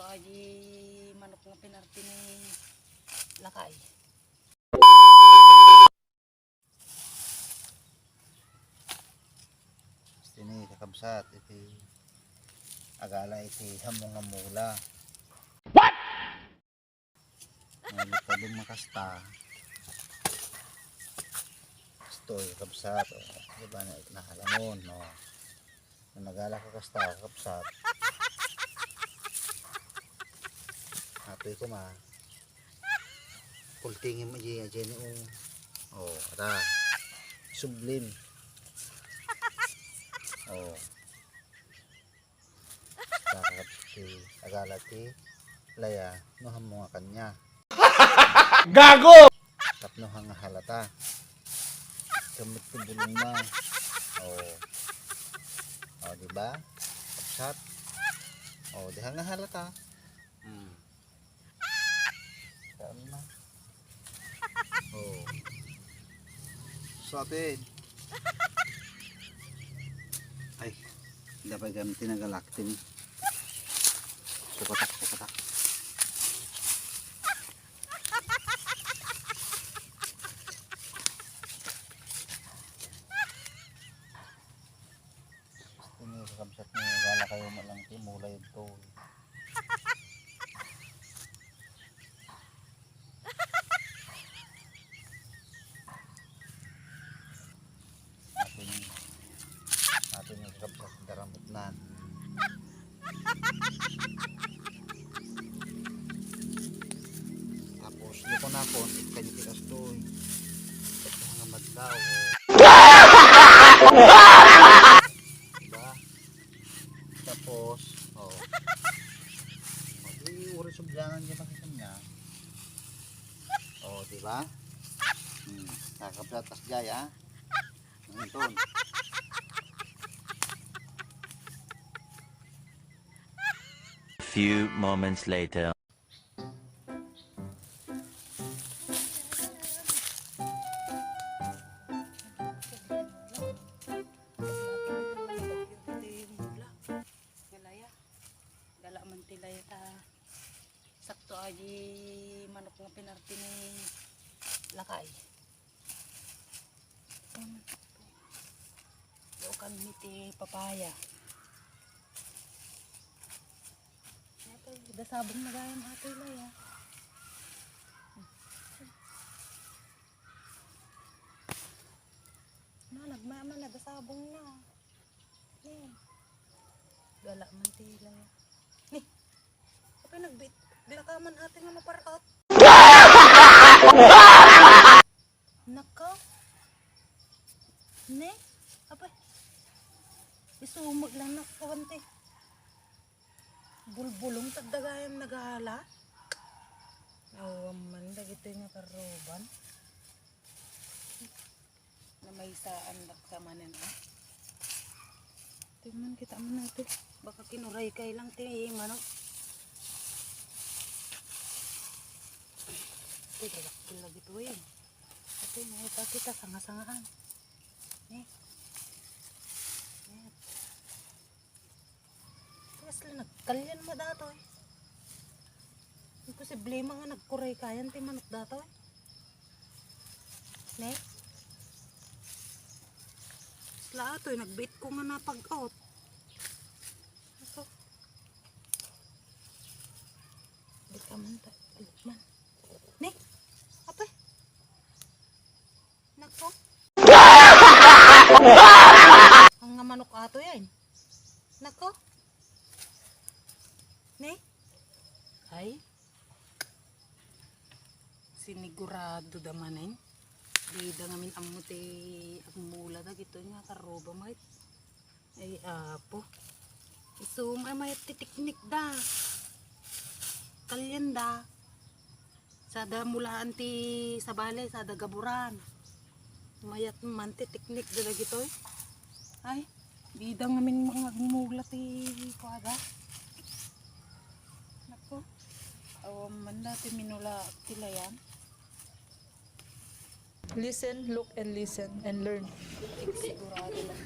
aji manok nga pinarti ni lakay. Sini kakabsat iti agala iti hamong nga mula. What? Ngayon pa din makasta. Stoy kakabsat. Diba na nakalamon no. Nagala kakasta kakabsat. Hatoy ko ma. Pultingin mo dyan yung ata. Sublim. Kakap si agala ti laya noham mo nga kanya. Gago! Tapnohang nga halata. Kamit ko bulong na. Diba? Kapsat. Dihang nga halata. Saan na? Satin. Ay, dapat gamitin ang galaktin. Sukatak. Ini kamsat niya, gala kayo malang timulay ito. Atin yung kamsat ng daramutnan. Tapos yung ko na po, ikanyitikas to eh. Ito nga madlaw diba? Tapos uri sublangan dyan makita niya. Diba? Kakabsat tas jaya. Ito. Few moments later. Dala man tilay ta sakto aji manok nga pinarti ni lakay. Kan miti papaya. Dasabong na gayam ato laya. Nagmama na dasabong na. Gala man tila. Ni. Apa nagbit? Bilakaman atin nga maparaot. Nako. Ne? Apa? Isumog lang na kawante. Bulbulong tagdagayam naghala. Man dagito nga karoban. Na may saan naksamanan ha. Tingnan kita man natin. Baka kinuray kay lang ti manok. Kila gitu eh. Ate may kita sanga-sangaan. Sila nagkalyan mo dato eh. Imposible mga nagkuray kayan ti manok dato eh. Ne? Sila ato eh, nagbait ko nga napag-out. Ito. Di ka man ta. Man. Ne? Apa eh? Nako. Ang nga manok ato yan. Nako. Ne? Ay? Sinigurado damanin. Bida ngamin amuti agmula da gito nga karoba mahit. Ay apo. Isum ay mayat titiknik da. Kalyan da. Sada mulaan ti sabale, sada gaburan. Mayat man titiknik da gito eh. Ay, bida ngamin mga agmula ti kuaga. Man dati minula tila yan. Listen, look, and listen, and learn. Sigurado lang.